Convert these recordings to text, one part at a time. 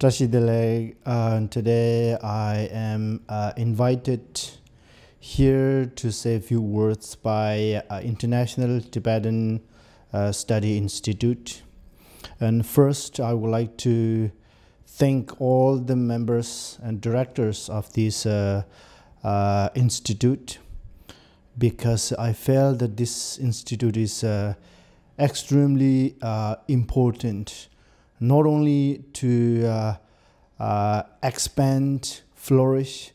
Trashidele, today I am invited here to say a few words by International Tibetan Study Institute. And first, I would like to thank all the members and directors of this institute, because I felt that this institute is extremely important, not only to expand, flourish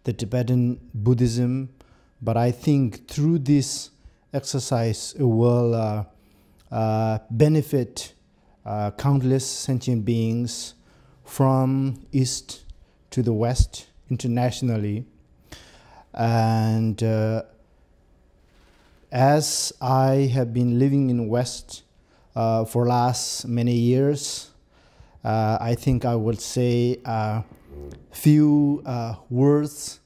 the Tibetan Buddhism, but I think through this exercise it will benefit countless sentient beings from east to the west internationally. And as I have been living in West for last many years, I think I would say a few words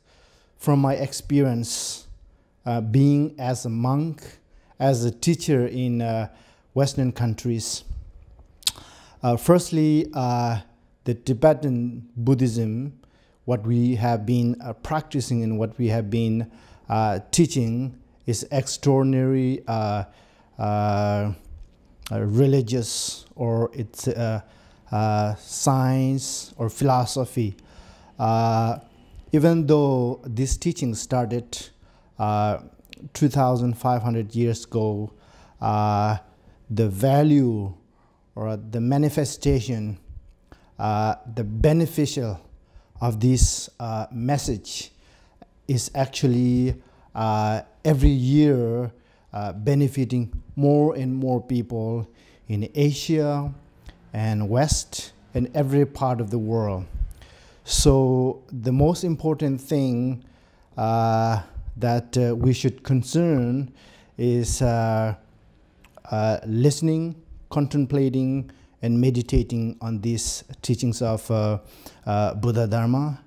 from my experience being as a monk, as a teacher in Western countries. Firstly, the Tibetan Buddhism, what we have been practicing and what we have been teaching, is extraordinary religious, or it's science or philosophy. Even though this teaching started 2,500 years ago, the value or the manifestation, the beneficial of this message is actually every year benefiting more and more people in Asia and West and every part of the world. So the most important thing that we should concern is listening, contemplating, and meditating on these teachings of Buddha Dharma,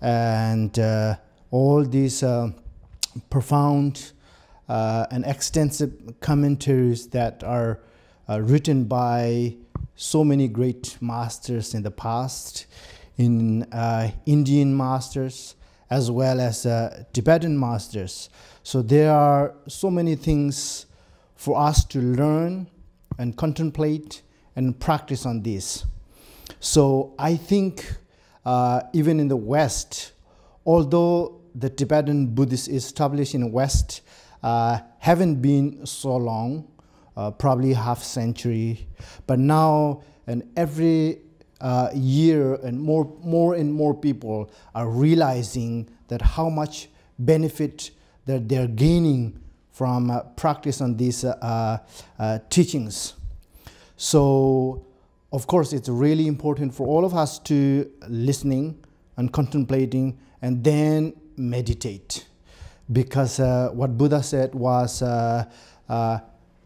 and all these profound and extensive commentaries that are written by so many great masters in the past, in Indian masters as well as Tibetan masters. So there are so many things for us to learn and contemplate and practice on this. So I think even in the West, although the Tibetan Buddhists established in West haven't been so long, probably half century, but now and every year and more people are realizing that how much benefit that they're gaining from practice on these teachings. So of course it's really important for all of us to listening and contemplating and then meditate, because what Buddha said was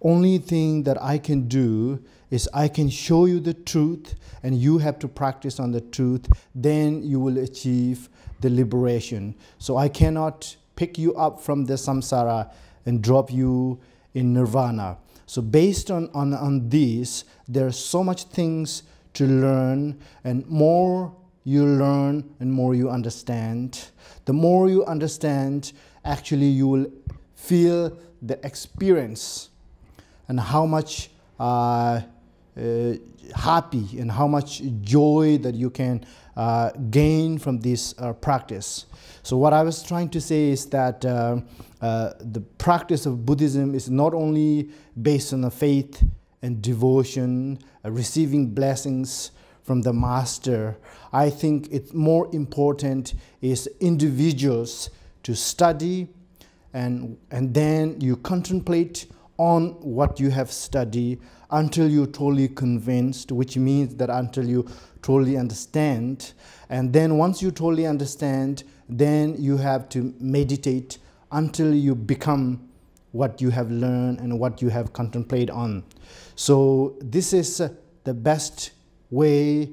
only thing that I can do is I can show you the truth, and you have to practice on the truth, then you will achieve the liberation. So I cannot pick you up from the samsara and drop you in nirvana. So based on this, there are so much things to learn, and more you learn and more you understand. The more you understand, actually you will feel the experience and how much happy and how much joy that you can gain from this practice. So what I was trying to say is that the practice of Buddhism is not only based on the faith and devotion, receiving blessings from the master. I think it's more important is individuals to study and then you contemplate on what you have studied until you're totally convinced, which means that until you totally understand. And then once you totally understand, then you have to meditate until you become what you have learned and what you have contemplated on. So this is the best way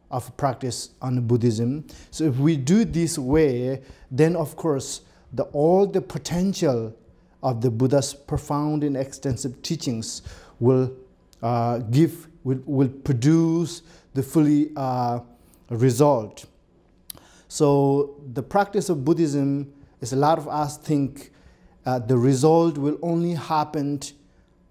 of practice on Buddhism. So if we do this way, then of course all the potential of the Buddha's profound and extensive teachings will produce the fully result. So the practice of Buddhism is, a lot of us think the result will only happen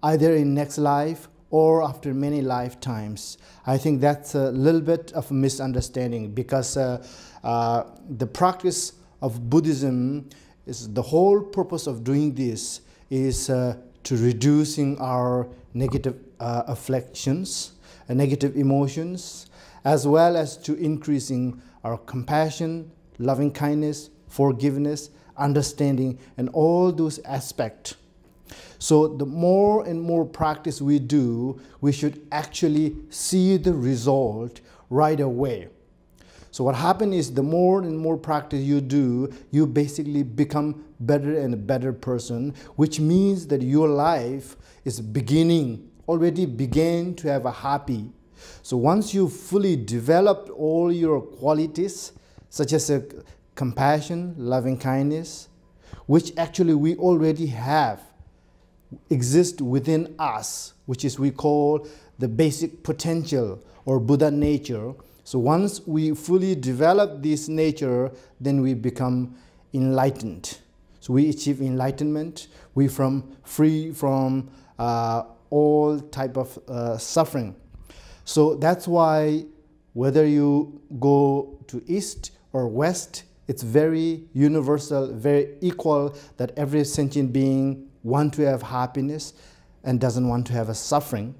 either in next life or after many lifetimes. I think that's a little bit of a misunderstanding, because the practice of Buddhism is, the whole purpose of doing this is to reducing our negative afflictions, negative emotions, as well as to increasing our compassion, loving kindness, forgiveness, understanding, and all those aspects. So the more and more practice we do, we should actually see the result right away. So what happens is, the more and more practice you do, you basically become better and a better person, which means that your life is already began to have a happy. So once you fully developed all your qualities, such as compassion, loving kindness, which actually we already have, exist within us, which is we call the basic potential or Buddha nature. So once we fully develop this nature, then we become enlightened. So we achieve enlightenment. We free from all type of suffering. So that's why whether you go to east or west, it's very universal, very equal, that every sentient being wants to have happiness and doesn't want to have a suffering.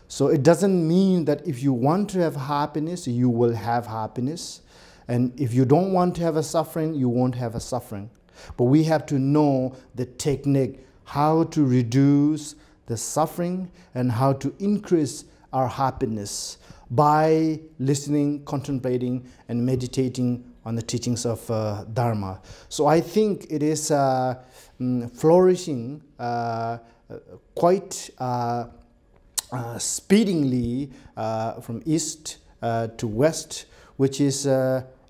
So it doesn't mean that if you want to have happiness, you will have happiness. And if you don't want to have a suffering, you won't have a suffering. But we have to know the technique, how to reduce the suffering and how to increase our happiness by listening, contemplating, and meditating on the teachings of Dharma. So I think it is flourishing quite speedily from east to west, which is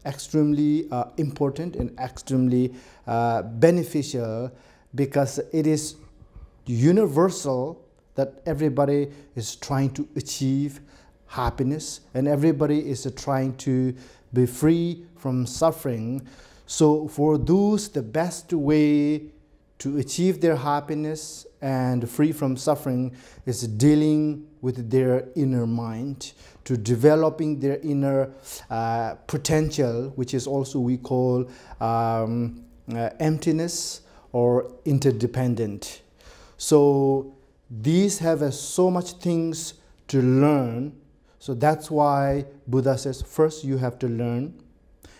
extremely important and extremely beneficial, because it is universal that everybody is trying to achieve happiness and everybody is trying to be free from suffering. So for those, the best way to achieve their happiness and free from suffering is dealing with their inner mind, to developing their inner potential, which is also we call emptiness or interdependent. So these have so much things to learn. So that's why Buddha says, first you have to learn,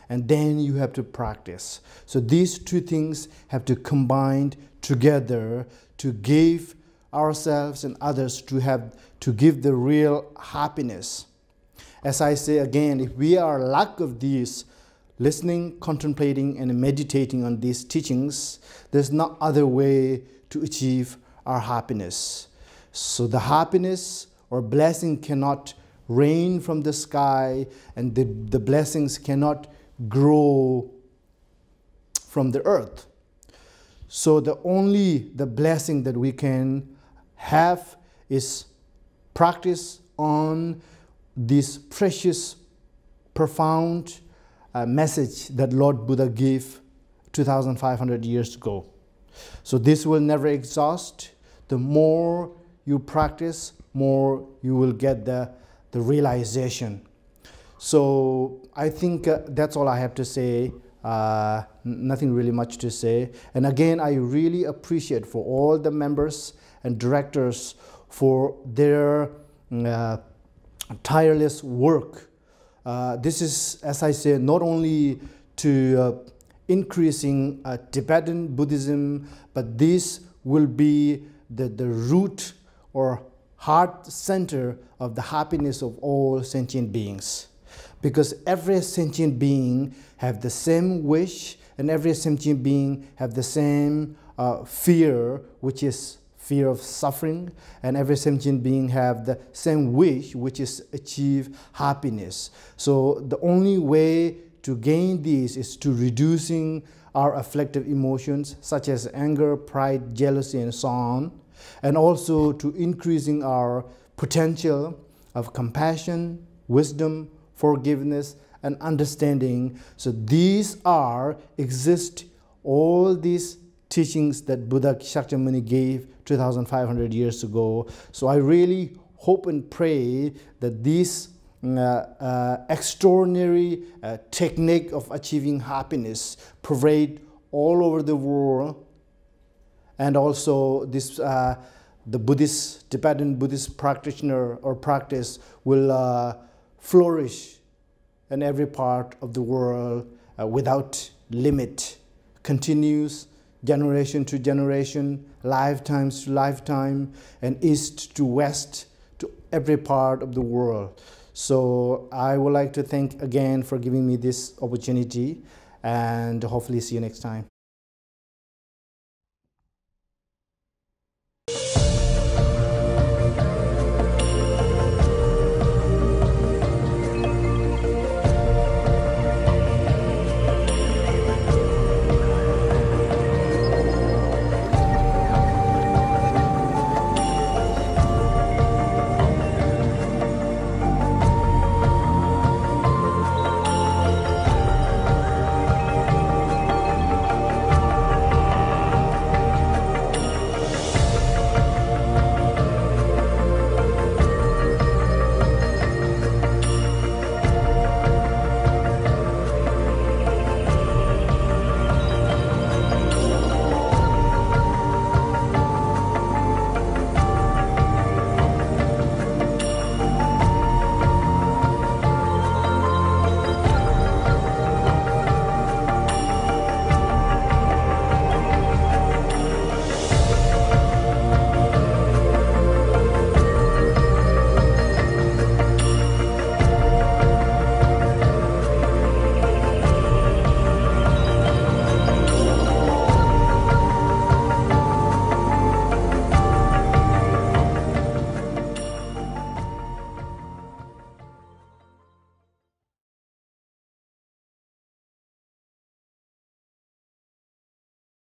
and then you have to practice. So these two things have to combine together to give ourselves and others to give the real happiness. As I say again, if we are lack of these, listening, contemplating, and meditating on these teachings, there's no other way to achieve our happiness. So the happiness or blessing cannot rain from the sky, and the blessings cannot grow from the earth. So the blessing that we can have is practice on this precious, profound message that Lord Buddha gave 2,500 years ago. So this will never exhaust. The more you practice, more you will get the realization. So I think that's all I have to say. Nothing really much to say. And again, I really appreciate for all the members and directors for their tireless work. This is, as I say, not only to increasing Tibetan Buddhism, but this will be the root or heart center of the happiness of all sentient beings. Because every sentient being have the same wish, and every sentient being have the same fear, which is fear of suffering, and every sentient being have the same wish, which is achieve happiness. So the only way to gain this is to reducing our afflictive emotions such as anger, pride, jealousy, and so on, and also to increasing our potential of compassion, wisdom, forgiveness, and understanding. So these exist all these teachings that Buddha Shakyamuni gave 2,500 years ago. So I really hope and pray that this extraordinary technique of achieving happiness pervade all over the world, and also this the Tibetan Buddhist practitioner or practice will flourish in every part of the world without limit, continues generation to generation, lifetimes to lifetime, and east to west to every part of the world. So I would like to thank again for giving me this opportunity, and hopefully see you next time.